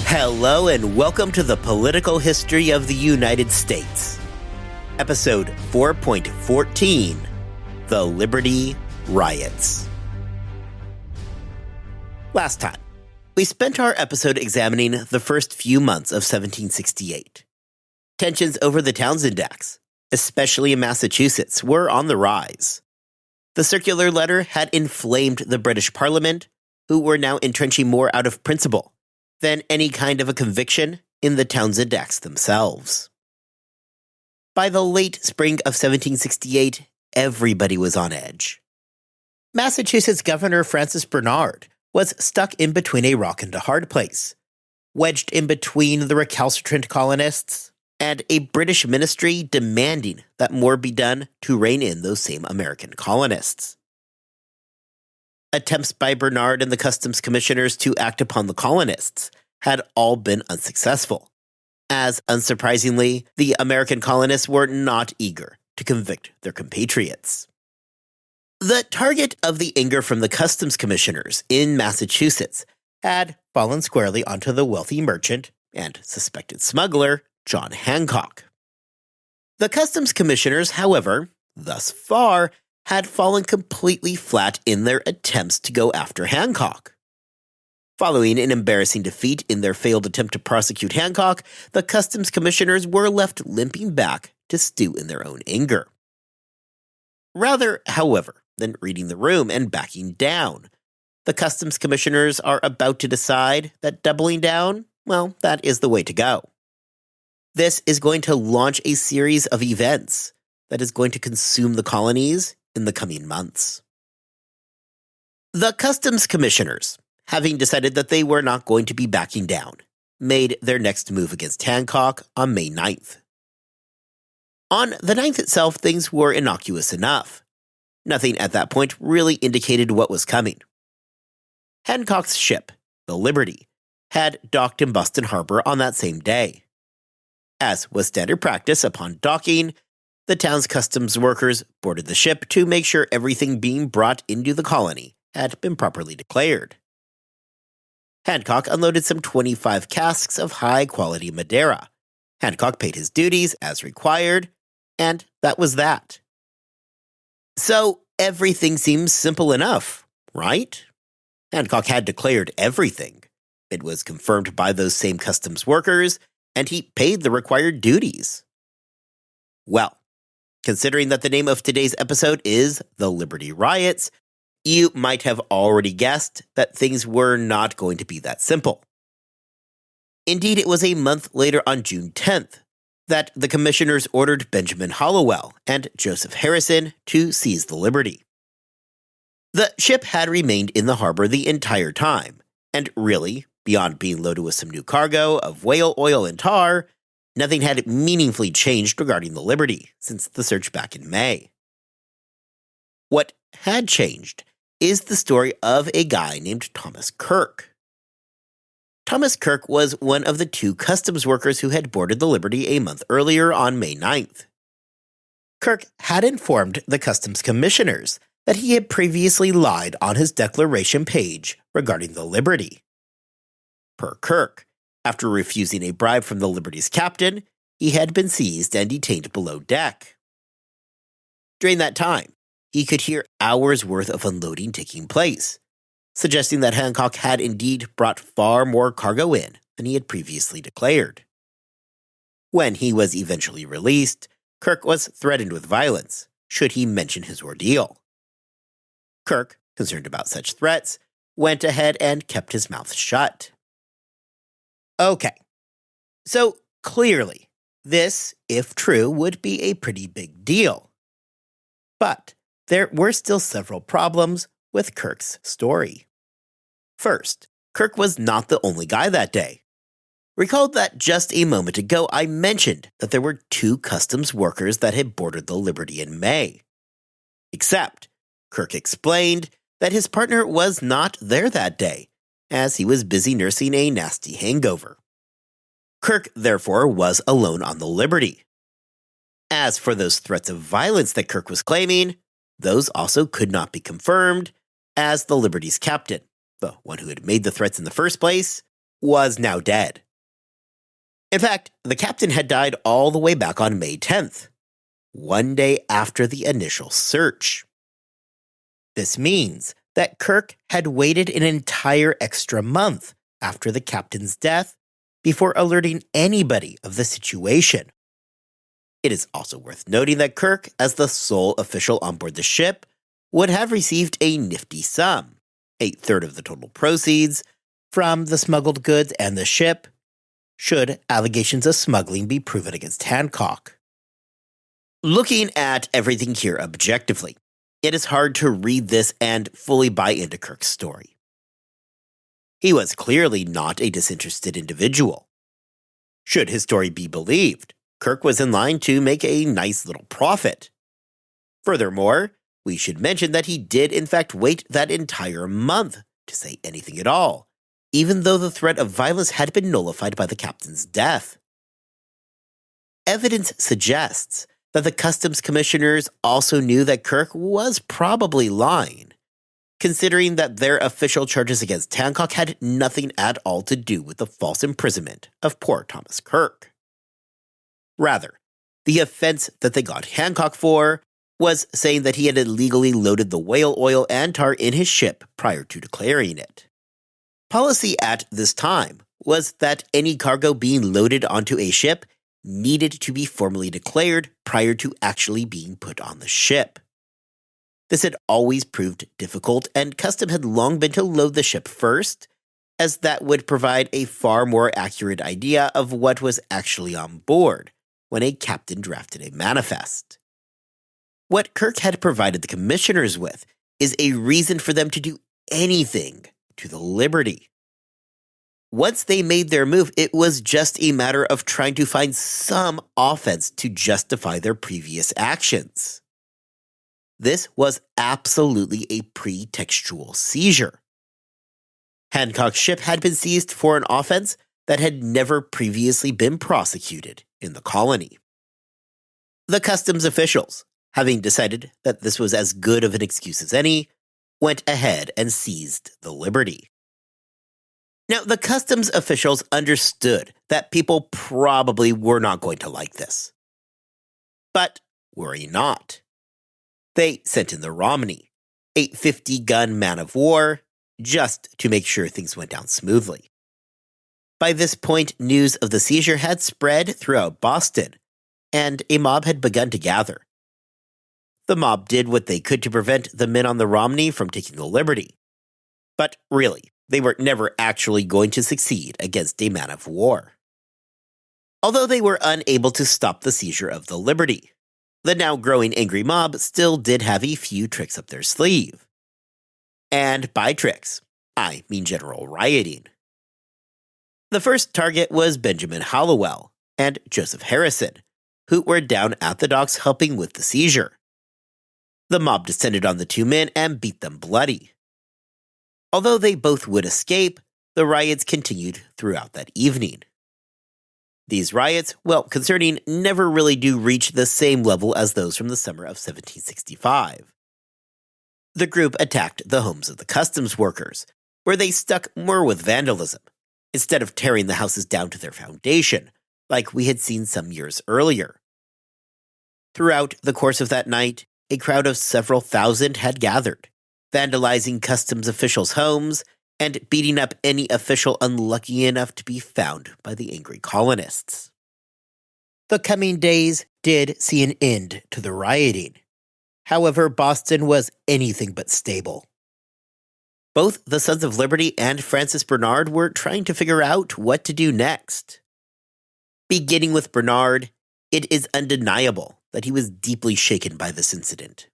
Hello and welcome to the Political History of the United States. Episode 4.14, The Liberty Riots. Last time, we spent our episode examining the first few months of 1768. Tensions over the Towns Index, especially in Massachusetts, were on the rise. The circular letter had inflamed the British Parliament, who were now entrenching more out of principle than any kind of a conviction in the Towns Index themselves. By the late spring of 1768, everybody was on edge. Massachusetts Governor Francis Bernard was stuck in between a rock and a hard place, wedged in between the recalcitrant colonists and a British ministry demanding that more be done to rein in those same American colonists. Attempts by Bernard and the customs commissioners to act upon the colonists had all been unsuccessful, as unsurprisingly, the American colonists were not eager to convict their compatriots. The target of the anger from the customs commissioners in Massachusetts had fallen squarely onto the wealthy merchant and suspected smuggler, John Hancock. The customs commissioners, however, thus far, had fallen completely flat in their attempts to go after Hancock. Following an embarrassing defeat in their failed attempt to prosecute Hancock, the customs commissioners were left limping back to stew in their own anger. Rather, however, than reading the room and backing down, the customs commissioners are about to decide that doubling down, well, that is the way to go. This is going to launch a series of events that is going to consume the colonies in the coming months. The customs commissioners, having decided that they were not going to be backing down, made their next move against Hancock on May 9th. On the 9th itself, things were innocuous enough. Nothing at that point really indicated what was coming. Hancock's ship, the Liberty, had docked in Boston Harbor on that same day. As was standard practice upon docking, the town's customs workers boarded the ship to make sure everything being brought into the colony had been properly declared. Hancock unloaded some 25 casks of high-quality Madeira. Hancock paid his duties as required, and that was that. So everything seems simple enough, right? Hancock had declared everything. It was confirmed by those same customs workers, and he paid the required duties. Well, considering that the name of today's episode is The Liberty Riots, you might have already guessed that things were not going to be that simple. Indeed, it was a month later on June 10th that the commissioners ordered Benjamin Hallowell and Joseph Harrison to seize the Liberty. The ship had remained in the harbor the entire time, and really, beyond being loaded with some new cargo of whale oil and tar, nothing had meaningfully changed regarding the Liberty since the search back in May. What had changed is the story of a guy named Thomas Kirk. Thomas Kirk was one of the two customs workers who had boarded the Liberty a month earlier on May 9th. Kirk had informed the customs commissioners that he had previously lied on his declaration page regarding the Liberty. Per Kirk, after refusing a bribe from the Liberty's captain, he had been seized and detained below deck. During that time, he could hear hours' worth of unloading taking place, suggesting that Hancock had indeed brought far more cargo in than he had previously declared. When he was eventually released, Kirk was threatened with violence should he mention his ordeal. Kirk, concerned about such threats, went ahead and kept his mouth shut. Okay, so clearly, this, if true, would be a pretty big deal. But there were still several problems with Kirk's story. First, Kirk was not the only guy that day. Recall that just a moment ago I mentioned that there were two customs workers that had boarded the Liberty in May. Except, Kirk explained that his partner was not there that day, as he was busy nursing a nasty hangover. Kirk, therefore, was alone on the Liberty. As for those threats of violence that Kirk was claiming, those also could not be confirmed, as the Liberty's captain, the one who had made the threats in the first place, was now dead. In fact, the captain had died all the way back on May 10th, one day after the initial search. This means that Kirk had waited an entire extra month after the captain's death before alerting anybody of the situation. It is also worth noting that Kirk, as the sole official on board the ship, would have received a nifty sum, a third of the total proceeds, from the smuggled goods and the ship, should allegations of smuggling be proven against Hancock. Looking at everything here objectively, it is hard to read this and fully buy into Kirk's story. He was clearly not a disinterested individual. Should his story be believed, Kirk was in line to make a nice little profit. Furthermore, we should mention that he did in fact wait that entire month to say anything at all, even though the threat of violence had been nullified by the captain's death. Evidence suggests that the customs commissioners also knew that Kirk was probably lying, considering that their official charges against Hancock had nothing at all to do with the false imprisonment of poor Thomas Kirk. Rather, the offense that they got Hancock for was saying that he had illegally loaded the whale oil and tar in his ship prior to declaring it. Policy at this time was that any cargo being loaded onto a ship needed to be formally declared prior to actually being put on the ship. This had always proved difficult, and custom had long been to load the ship first, as that would provide a far more accurate idea of what was actually on board when a captain drafted a manifest. What Kirk had provided the commissioners with is a reason for them to do anything to the Liberty. Once they made their move, it was just a matter of trying to find some offense to justify their previous actions. This was absolutely a pretextual seizure. Hancock's ship had been seized for an offense that had never previously been prosecuted in the colony. The customs officials, having decided that this was as good of an excuse as any, went ahead and seized the Liberty. Now, the customs officials understood that people probably were not going to like this. But worry not. They sent in the Romney, a 50-gun man-of-war, just to make sure things went down smoothly. By this point, news of the seizure had spread throughout Boston, and a mob had begun to gather. The mob did what they could to prevent the men on the Romney from taking the Liberty. But really, they were never actually going to succeed against a man-of-war. Although they were unable to stop the seizure of the Liberty, the now growing angry mob still did have a few tricks up their sleeve. And by tricks, I mean general rioting. The first target was Benjamin Hallowell and Joseph Harrison, who were down at the docks helping with the seizure. The mob descended on the two men and beat them bloody. Although they both would escape, the riots continued throughout that evening. These riots, well, concerning, never really do reach the same level as those from the summer of 1765. The group attacked the homes of the customs workers, where they stuck more with vandalism, instead of tearing the houses down to their foundation, like we had seen some years earlier. Throughout the course of that night, a crowd of several thousand had gathered, vandalizing customs officials' homes and beating up any official unlucky enough to be found by the angry colonists. The coming days did see an end to the rioting. However, Boston was anything but stable. Both the Sons of Liberty and Francis Bernard were trying to figure out what to do next. Beginning with Bernard, it is undeniable that he was deeply shaken by this incident.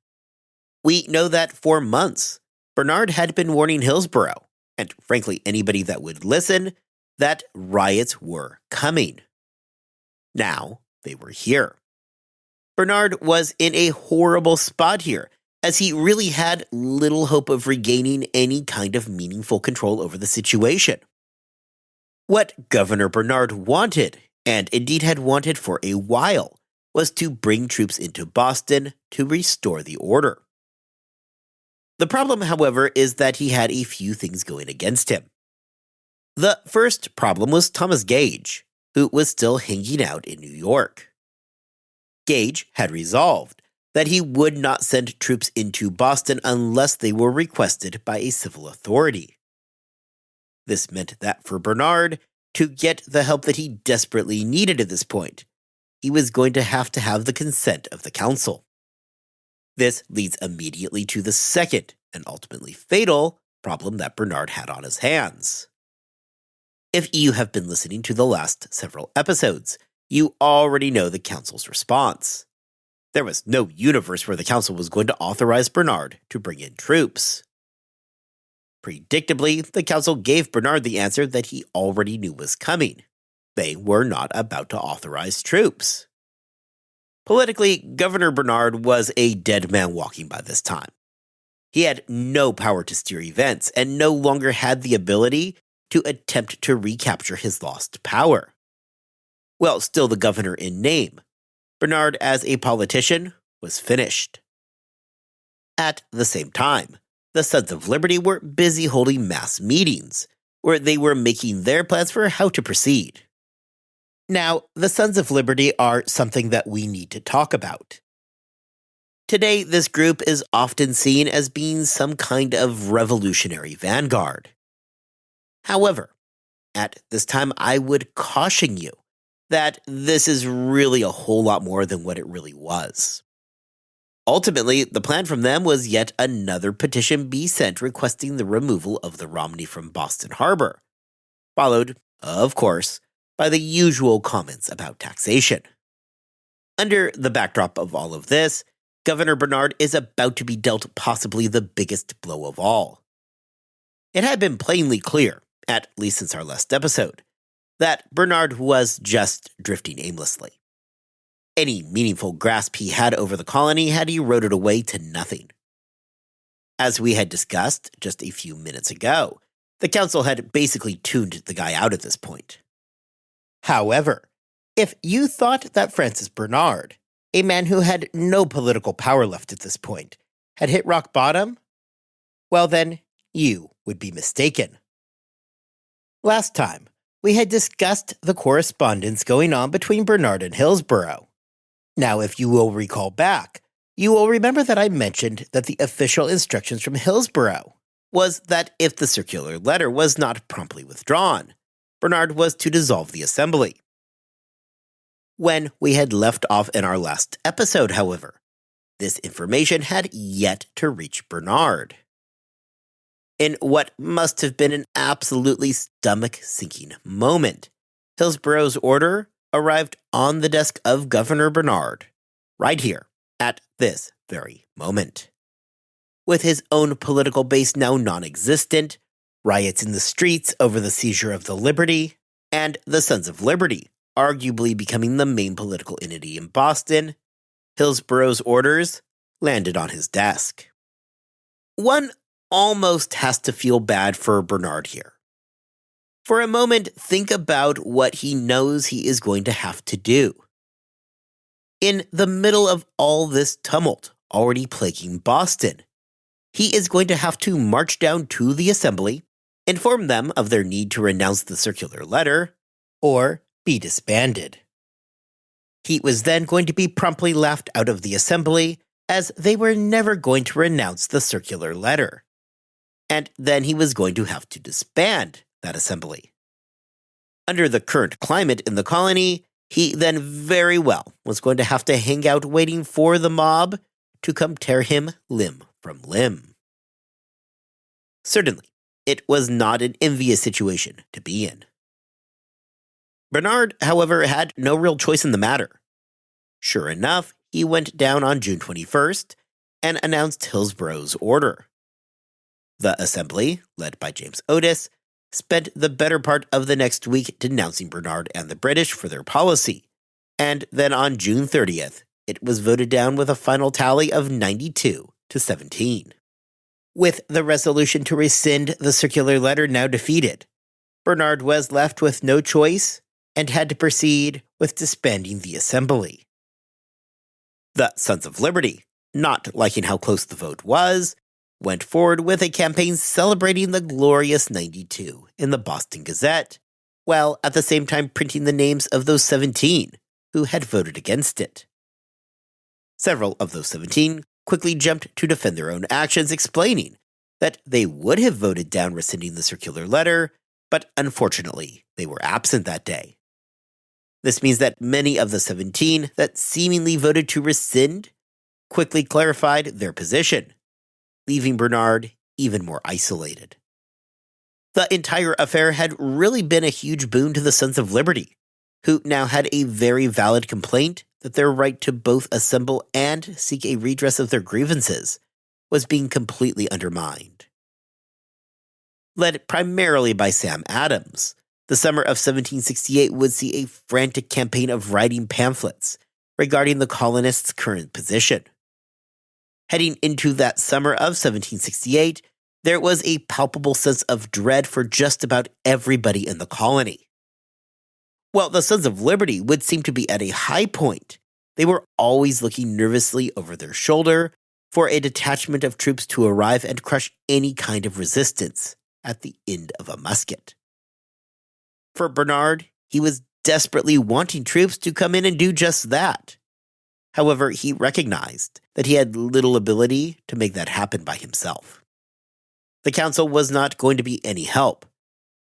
We know that for months, Bernard had been warning Hillsborough, and frankly anybody that would listen, that riots were coming. Now, they were here. Bernard was in a horrible spot here, as he really had little hope of regaining any kind of meaningful control over the situation. What Governor Bernard wanted, and indeed had wanted for a while, was to bring troops into Boston to restore the order. The problem, however, is that he had a few things going against him. The first problem was Thomas Gage, who was still hanging out in New York. Gage had resolved that he would not send troops into Boston unless they were requested by a civil authority. This meant that for Bernard, to get the help that he desperately needed at this point, he was going to have the consent of the council. This leads immediately to the second, and ultimately fatal, problem that Bernard had on his hands. If you have been listening to the last several episodes, you already know the council's response. There was no universe where the council was going to authorize Bernard to bring in troops. Predictably, the council gave Bernard the answer that he already knew was coming. They were not about to authorize troops. Politically, Governor Bernard was a dead man walking by this time. He had no power to steer events and no longer had the ability to attempt to recapture his lost power. While still the governor in name, Bernard as a politician was finished. At the same time, the Sons of Liberty were busy holding mass meetings, where they were making their plans for how to proceed. Now, the Sons of Liberty are something that we need to talk about. Today, this group is often seen as being some kind of revolutionary vanguard. However, at this time, I would caution you that this is really a whole lot more than what it really was. Ultimately, the plan from them was yet another petition be sent requesting the removal of the Romney from Boston Harbor, followed, of course, by the usual comments about taxation. Under the backdrop of all of this, Governor Bernard is about to be dealt possibly the biggest blow of all. It had been plainly clear, at least since our last episode, that Bernard was just drifting aimlessly. Any meaningful grasp he had over the colony had eroded away to nothing. As we had discussed just a few minutes ago, the council had basically tuned the guy out at this point. However, if you thought that Francis Bernard, a man who had no political power left at this point, had hit rock bottom, well then, you would be mistaken. Last time, we had discussed the correspondence going on between Bernard and Hillsborough. Now, if you will recall back, you will remember that I mentioned that the official instructions from Hillsborough was that if the circular letter was not promptly withdrawn, Bernard was to dissolve the assembly. When we had left off in our last episode, however, this information had yet to reach Bernard. In what must have been an absolutely stomach-sinking moment, Hillsborough's order arrived on the desk of Governor Bernard, right here, at this very moment. With his own political base now non-existent, riots in the streets over the seizure of the Liberty, and the Sons of Liberty arguably becoming the main political entity in Boston, Hillsborough's orders landed on his desk. One almost has to feel bad for Bernard here. For a moment, think about what he knows he is going to have to do. In the middle of all this tumult already plaguing Boston, he is going to have to march down to the assembly, inform them of their need to renounce the circular letter, or be disbanded. He was then going to be promptly laughed out of the assembly, as they were never going to renounce the circular letter. And then he was going to have to disband that assembly. Under the current climate in the colony, he then very well was going to have to hang out waiting for the mob to come tear him limb from limb. Certainly, it was not an envious situation to be in. Bernard, however, had no real choice in the matter. Sure enough, he went down on June 21st and announced Hillsborough's order. The assembly, led by James Otis, spent the better part of the next week denouncing Bernard and the British for their policy, and then on June 30th, it was voted down with a final tally of 92-17. With the resolution to rescind the circular letter now defeated, Bernard was left with no choice and had to proceed with disbanding the assembly. The Sons of Liberty, not liking how close the vote was, went forward with a campaign celebrating the glorious 92 in the Boston Gazette, while at the same time printing the names of those 17 who had voted against it. Several of those 17 quickly jumped to defend their own actions, explaining that they would have voted down rescinding the circular letter, but unfortunately, they were absent that day. This means that many of the 17 that seemingly voted to rescind quickly clarified their position, leaving Bernard even more isolated. The entire affair had really been a huge boon to the Sons of Liberty, who now had a very valid complaint that their right to both assemble and seek a redress of their grievances was being completely undermined. Led primarily by Sam Adams, the summer of 1768 would see a frantic campaign of writing pamphlets regarding the colonists' current position. Heading into that summer of 1768, there was a palpable sense of dread for just about everybody in the colony. While the Sons of Liberty would seem to be at a high point, they were always looking nervously over their shoulder for a detachment of troops to arrive and crush any kind of resistance at the end of a musket. For Bernard, he was desperately wanting troops to come in and do just that. However, he recognized that he had little ability to make that happen by himself. The council was not going to be any help.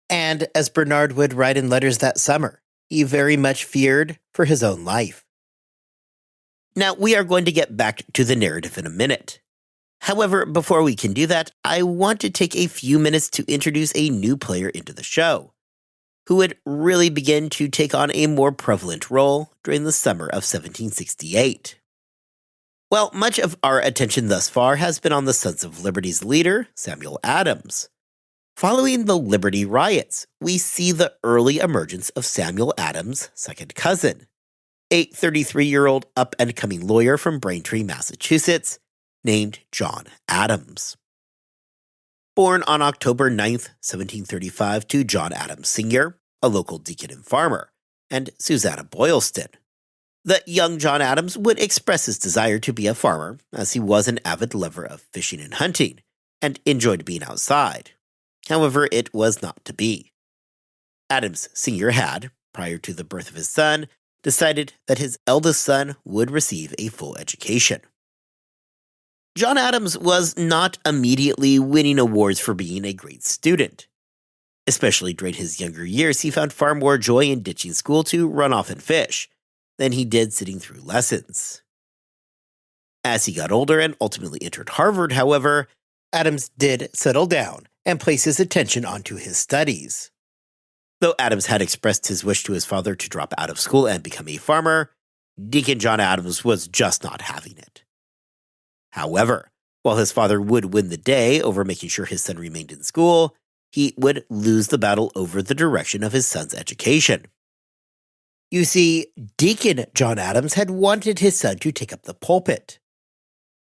And as Bernard would write in letters that summer, he very much feared for his own life. Now, we are going to get back to the narrative in a minute. However, before we can do that, I want to take a few minutes to introduce a new player into the show, who would really begin to take on a more prevalent role during the summer of 1768. Well, much of our attention thus far has been on the Sons of Liberty's leader, Samuel Adams. Following the Liberty Riots, we see the early emergence of Samuel Adams' second cousin, a 33-year-old up-and-coming lawyer from Braintree, Massachusetts, named John Adams. Born on October 9th, 1735 to John Adams Sr., a local deacon and farmer, and Susanna Boylston. The young John Adams would express his desire to be a farmer, as he was an avid lover of fishing and hunting, and enjoyed being outside. However, it was not to be. Adams Sr. had, prior to the birth of his son, decided that his eldest son would receive a full education. John Adams was not immediately winning awards for being a great student. Especially during his younger years, he found far more joy in ditching school to run off and fish than he did sitting through lessons. As he got older and ultimately entered Harvard, however, Adams did settle down and place his attention onto his studies. Though Adams had expressed his wish to his father to drop out of school and become a farmer, Deacon John Adams was just not having it. However, while his father would win the day over making sure his son remained in school, he would lose the battle over the direction of his son's education. You see, Deacon John Adams had wanted his son to take up the pulpit.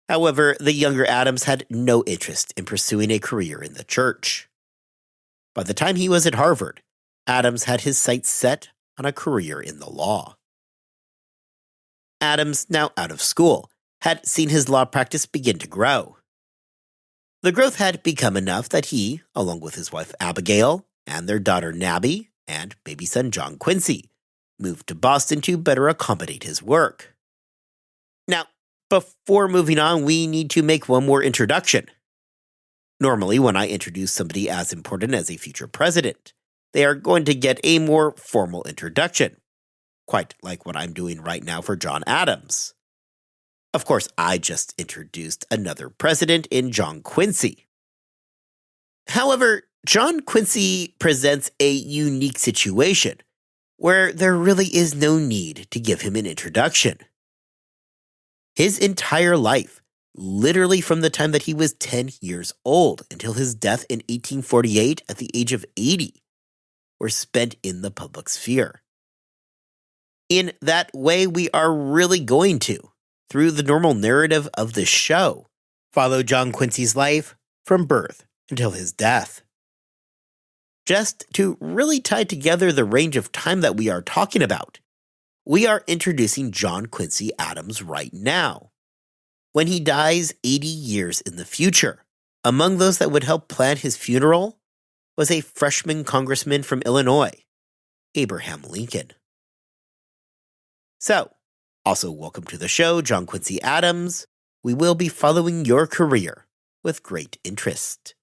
However, the younger Adams had no interest in pursuing a career in the church. By the time he was at Harvard, Adams had his sights set on a career in the law. Adams, now out of school, had seen his law practice begin to grow. The growth had become enough that he, along with his wife Abigail and their daughter Nabby and baby son John Quincy, moved to Boston to better accommodate his work. Now, before moving on, we need to make one more introduction. Normally, when I introduce somebody as important as a future president, they are going to get a more formal introduction, quite like what I'm doing right now for John Adams. Of course, I just introduced another president in John Quincy. However, John Quincy presents a unique situation where there really is no need to give him an introduction. His entire life, literally from the time that he was 10 years old until his death in 1848 at the age of 80, were spent in the public sphere. In that way, we are really going to, through the normal narrative of this show, follow John Quincy's life from birth until his death. Just to really tie together the range of time that we are talking about, we are introducing John Quincy Adams right now, when he dies 80 years in the future, among those that would help plan his funeral was a freshman congressman from Illinois, Abraham Lincoln. So, also welcome to the show, John Quincy Adams. We will be following your career with great interest.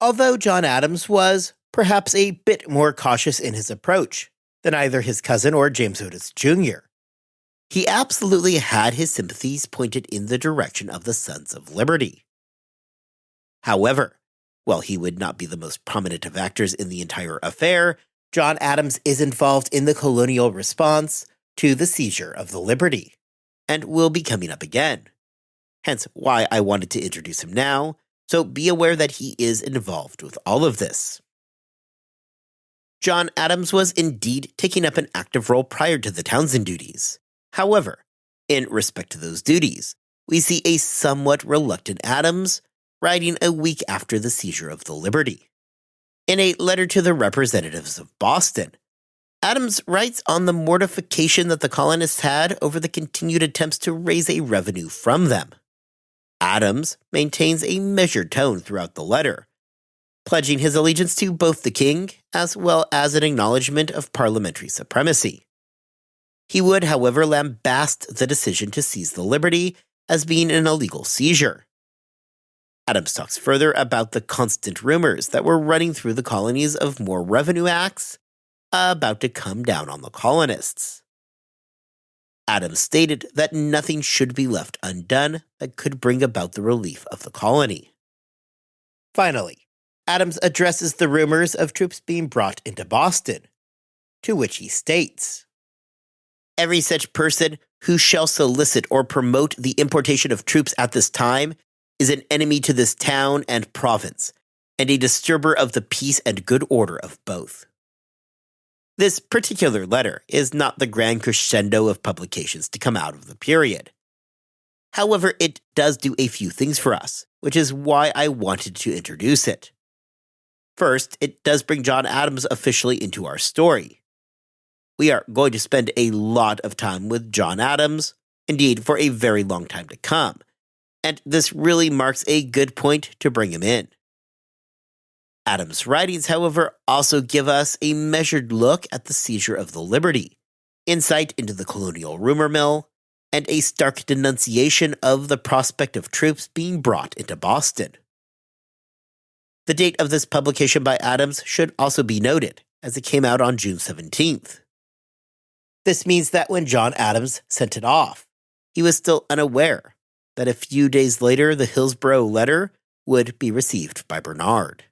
Although John Adams was perhaps a bit more cautious in his approach than either his cousin or James Otis Jr., he absolutely had his sympathies pointed in the direction of the Sons of Liberty. However, while he would not be the most prominent of actors in the entire affair, John Adams is involved in the colonial response to the seizure of the Liberty, and will be coming up again. Hence why I wanted to introduce him now, so be aware that he is involved with all of this. John Adams was indeed taking up an active role prior to the Townsend duties. However, in respect to those duties, we see a somewhat reluctant Adams writing a week after the seizure of the Liberty. In a letter to the representatives of Boston, Adams writes on the mortification that the colonists had over the continued attempts to raise a revenue from them. Adams maintains a measured tone throughout the letter, pledging his allegiance to both the king as well as an acknowledgement of parliamentary supremacy. He would, however, lambast the decision to seize the Liberty as being an illegal seizure. Adams talks further about the constant rumors that were running through the colonies of more revenue acts about to come down on the colonists. Adams stated that nothing should be left undone that could bring about the relief of the colony. Finally, Adams addresses the rumors of troops being brought into Boston, to which he states, "Every such person who shall solicit or promote the importation of troops at this time is an enemy to this town and province, and a disturber of the peace and good order of both." This particular letter is not the grand crescendo of publications to come out of the period. However, it does do a few things for us, which is why I wanted to introduce it. First, it does bring John Adams officially into our story. We are going to spend a lot of time with John Adams, indeed for a very long time to come, and this really marks a good point to bring him in. Adams' writings, however, also give us a measured look at the seizure of the Liberty, insight into the colonial rumor mill, and a stark denunciation of the prospect of troops being brought into Boston. The date of this publication by Adams should also be noted, as it came out on June 17th. This means that when John Adams sent it off, he was still unaware that a few days later the Hillsborough letter would be received by Bernard.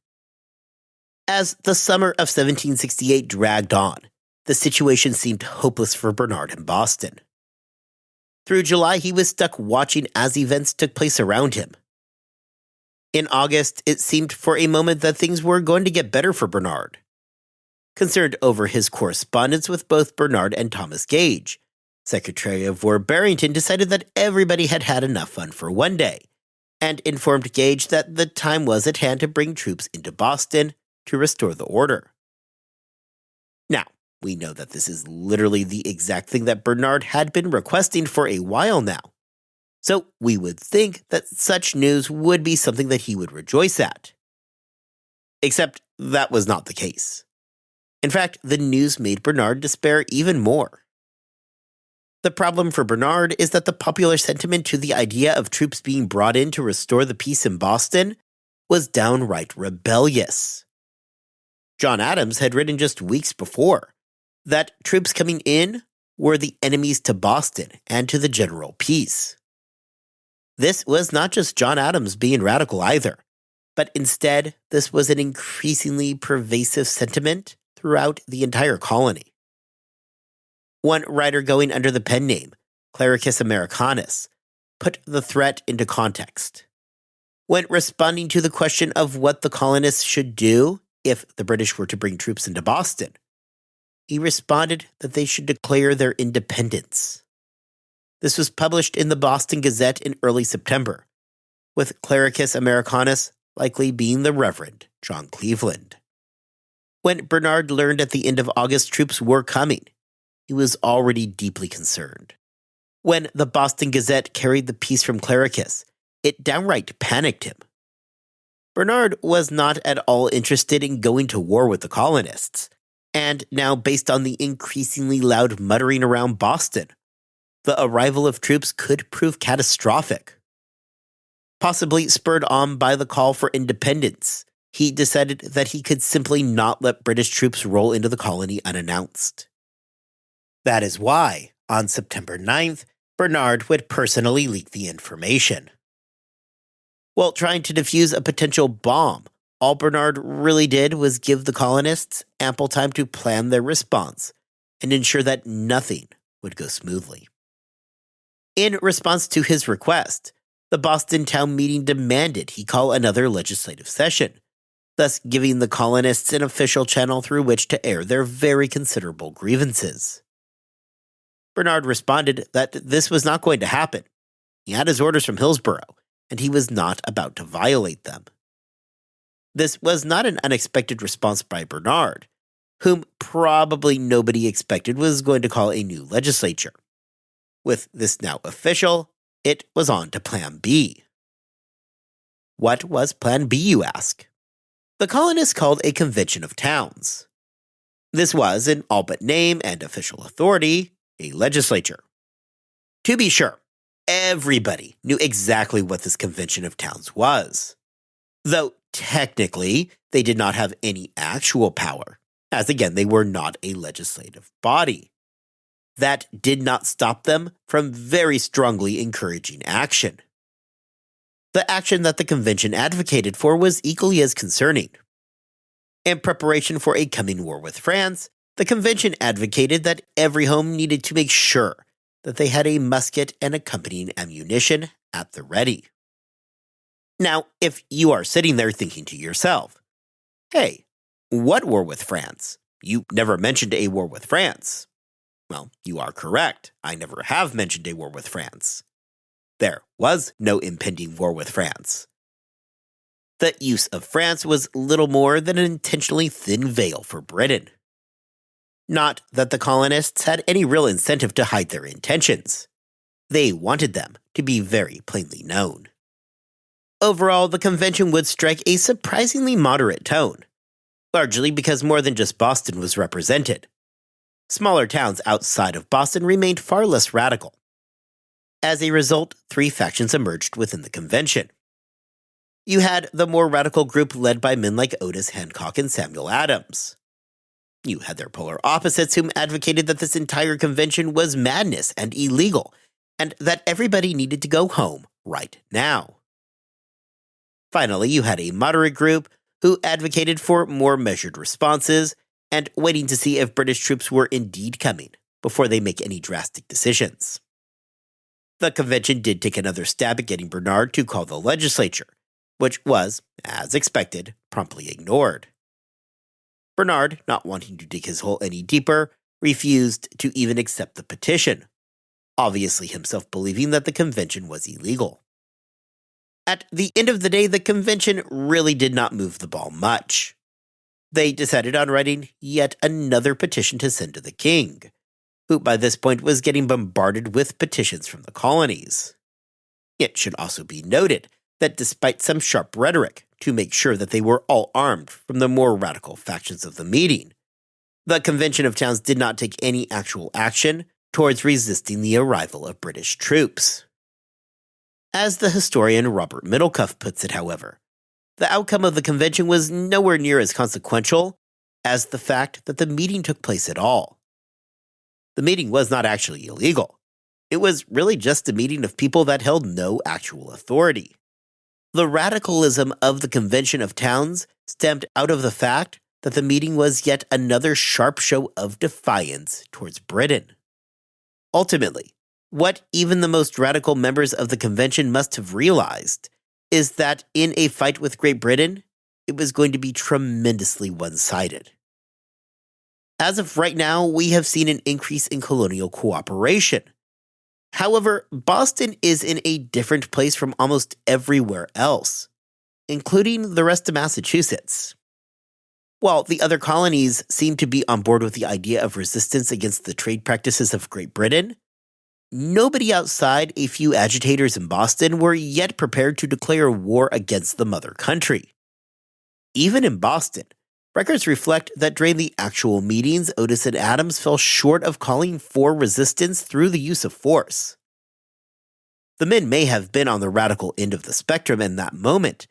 As the summer of 1768 dragged on, the situation seemed hopeless for Bernard in Boston. Through July, he was stuck watching as events took place around him. In August, it seemed for a moment that things were going to get better for Bernard. Concerned over his correspondence with both Bernard and Thomas Gage, Secretary of War Barrington decided that everybody had had enough fun for one day, and informed Gage that the time was at hand to bring troops into Boston to restore the order. Now, we know that this is literally the exact thing that Bernard had been requesting for a while now, so we would think that such news would be something that he would rejoice at. Except that was not the case. In fact, the news made Bernard despair even more. The problem for Bernard is that the popular sentiment to the idea of troops being brought in to restore the peace in Boston was downright rebellious. John Adams had written just weeks before that troops coming in were the enemies to Boston and to the general peace. This was not just John Adams being radical either, but instead this was an increasingly pervasive sentiment throughout the entire colony. One writer going under the pen name, Clericus Americanus, put the threat into context. When responding to the question of what the colonists should do if the British were to bring troops into Boston, he responded that they should declare their independence. This was published in the Boston Gazette in early September, with Clericus Americanus likely being the Reverend John Cleveland. When Bernard learned at the end of August troops were coming, he was already deeply concerned. When the Boston Gazette carried the piece from Clericus, it downright panicked him, Bernard was not at all interested in going to war with the colonists, and now based on the increasingly loud muttering around Boston, the arrival of troops could prove catastrophic. Possibly spurred on by the call for independence, he decided that he could simply not let British troops roll into the colony unannounced. That is why, on September 9th, Bernard would personally leak the information. While trying to defuse a potential bomb, all Bernard really did was give the colonists ample time to plan their response and ensure that nothing would go smoothly. In response to his request, the Boston town meeting demanded he call another legislative session, thus giving the colonists an official channel through which to air their very considerable grievances. Bernard responded that this was not going to happen. He had his orders from Hillsborough, and he was not about to violate them. This was not an unexpected response by Bernard, whom probably nobody expected was going to call a new legislature. With this now official, it was on to Plan B. What was Plan B, you ask? The colonists called a convention of towns. This was, in all but name and official authority, a legislature. To be sure, everybody knew exactly what this convention of towns was, though technically they did not have any actual power, as again they were not a legislative body. That did not stop them from very strongly encouraging action. The action that the convention advocated for was equally as concerning. In preparation for a coming war with France, the convention advocated that every home needed to make sure that they had a musket and accompanying ammunition at the ready. Now, if you are sitting there thinking to yourself, hey, what war with France? You never mentioned a war with France. Well, you are correct. I never have mentioned a war with France. There was no impending war with France. The use of France was little more than an intentionally thin veil for Britain. Not that the colonists had any real incentive to hide their intentions. They wanted them to be very plainly known. Overall, the convention would strike a surprisingly moderate tone, largely because more than just Boston was represented. Smaller towns outside of Boston remained far less radical. As a result, three factions emerged within the convention. You had the more radical group led by men like Otis Hancock and Samuel Adams. You had their polar opposites whom advocated that this entire convention was madness and illegal, and that everybody needed to go home right now. Finally, you had a moderate group who advocated for more measured responses and waiting to see if British troops were indeed coming before they make any drastic decisions. The convention did take another stab at getting Bernard to call the legislature, which was, as expected, promptly ignored. Bernard, not wanting to dig his hole any deeper, refused to even accept the petition, obviously himself believing that the convention was illegal. At the end of the day, the convention really did not move the ball much. They decided on writing yet another petition to send to the king, who by this point was getting bombarded with petitions from the colonies. It should also be noted that despite some sharp rhetoric to make sure that they were all armed from the more radical factions of the meeting, the Convention of Towns did not take any actual action towards resisting the arrival of British troops. As the historian Robert Middlecuff puts it, however, the outcome of the convention was nowhere near as consequential as the fact that the meeting took place at all. The meeting was not actually illegal. It was really just a meeting of people that held no actual authority. The radicalism of the Convention of Towns stemmed out of the fact that the meeting was yet another sharp show of defiance towards Britain. Ultimately, what even the most radical members of the convention must have realized is that in a fight with Great Britain, it was going to be tremendously one-sided. As of right now, we have seen an increase in colonial cooperation. However, Boston is in a different place from almost everywhere else, including the rest of Massachusetts. While the other colonies seem to be on board with the idea of resistance against the trade practices of Great Britain, nobody outside a few agitators in Boston were yet prepared to declare war against the mother country. Even in Boston, records reflect that during the actual meetings, Otis and Adams fell short of calling for resistance through the use of force. The men may have been on the radical end of the spectrum in that moment.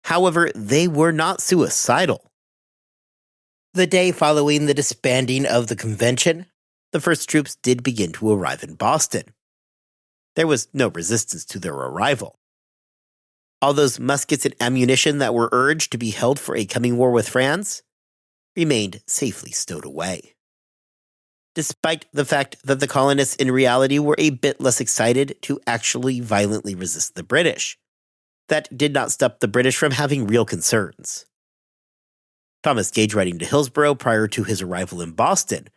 However, they were not suicidal. The day following the disbanding of the convention, the first troops did begin to arrive in Boston. There was no resistance to their arrival. All those muskets and ammunition that were urged to be held for a coming war with France remained safely stowed away. Despite the fact that the colonists in reality were a bit less excited to actually violently resist the British, that did not stop the British from having real concerns. Thomas Gage, writing to Hillsborough prior to his arrival in Boston,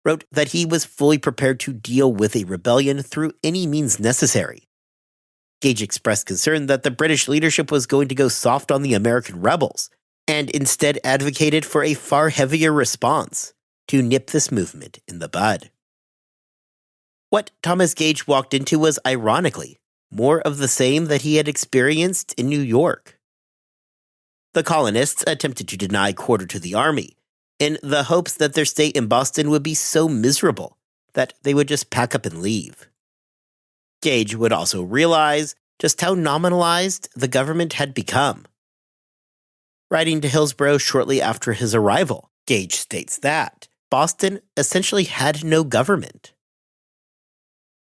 wrote that he was fully prepared to deal with a rebellion through any means necessary. Gage expressed concern that the British leadership was going to go soft on the American rebels, and instead advocated for a far heavier response to nip this movement in the bud. What Thomas Gage walked into was, ironically, more of the same that he had experienced in New York. The colonists attempted to deny quarter to the army, in the hopes that their stay in Boston would be so miserable that they would just pack up and leave. Gage would also realize just how nominalized the government had become. Writing to Hillsborough shortly after his arrival, Gage states that Boston essentially had no government.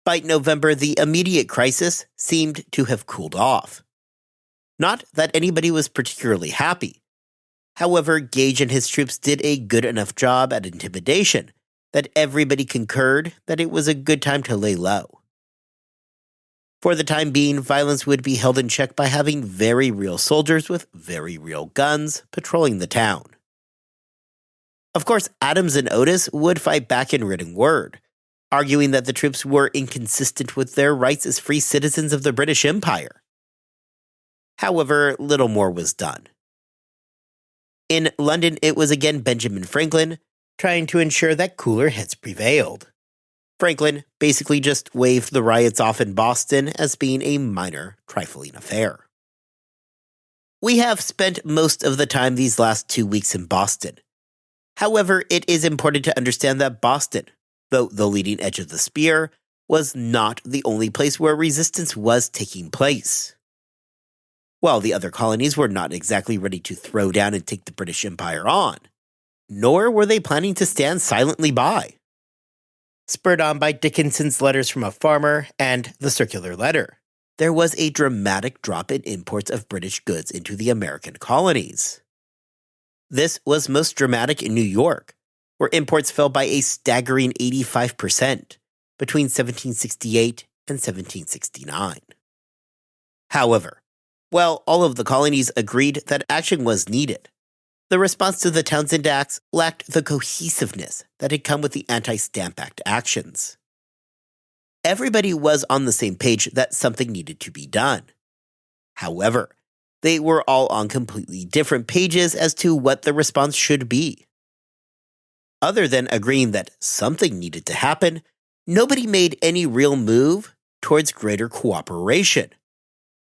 By November, the immediate crisis seemed to have cooled off. Not that anybody was particularly happy. However, Gage and his troops did a good enough job at intimidation that everybody concurred that it was a good time to lay low. For the time being, violence would be held in check by having very real soldiers with very real guns patrolling the town. Of course, Adams and Otis would fight back in written word, arguing that the troops were inconsistent with their rights as free citizens of the British Empire. However, little more was done. In London, it was again Benjamin Franklin trying to ensure that cooler heads prevailed. Franklin basically just waved the riots off in Boston as being a minor, trifling affair. We have spent most of the time these last 2 weeks in Boston. However, it is important to understand that Boston, though the leading edge of the spear, was not the only place where resistance was taking place. While the other colonies were not exactly ready to throw down and take the British Empire on, nor were they planning to stand silently by. Spurred on by Dickinson's letters from a farmer and the circular letter, there was a dramatic drop in imports of British goods into the American colonies. This was most dramatic in New York, where imports fell by a staggering 85% between 1768 and 1769. However, while all of the colonies agreed that action was needed, the response to the Townshend Acts lacked the cohesiveness that had come with the Anti-Stamp Act actions. Everybody was on the same page that something needed to be done. However, they were all on completely different pages as to what the response should be. Other than agreeing that something needed to happen, nobody made any real move towards greater cooperation.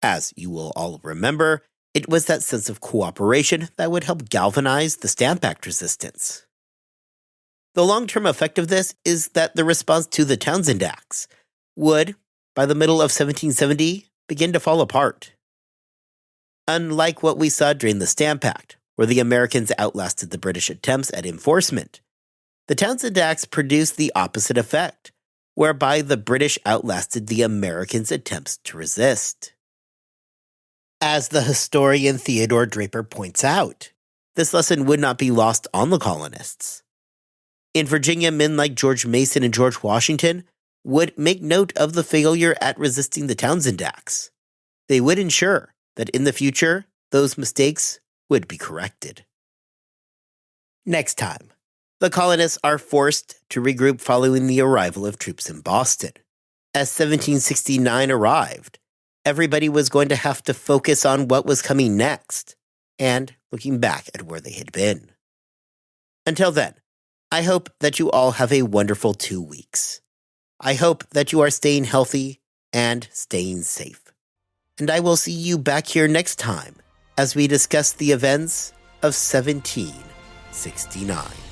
As you will all remember, it was that sense of cooperation that would help galvanize the Stamp Act resistance. The long-term effect of this is that the response to the Townshend Acts would, by the middle of 1770, begin to fall apart. Unlike what we saw during the Stamp Act, where the Americans outlasted the British attempts at enforcement, the Townshend Acts produced the opposite effect, whereby the British outlasted the Americans' attempts to resist. As the historian Theodore Draper points out, this lesson would not be lost on the colonists. In Virginia, men like George Mason and George Washington would make note of the failure at resisting the Townshend Acts. They would ensure that in the future, those mistakes would be corrected. Next time, the colonists are forced to regroup following the arrival of troops in Boston. As 1769 arrived, everybody was going to have to focus on what was coming next and looking back at where they had been. Until then, I hope that you all have a wonderful 2 weeks. I hope that you are staying healthy and staying safe. And I will see you back here next time as we discuss the events of 1769.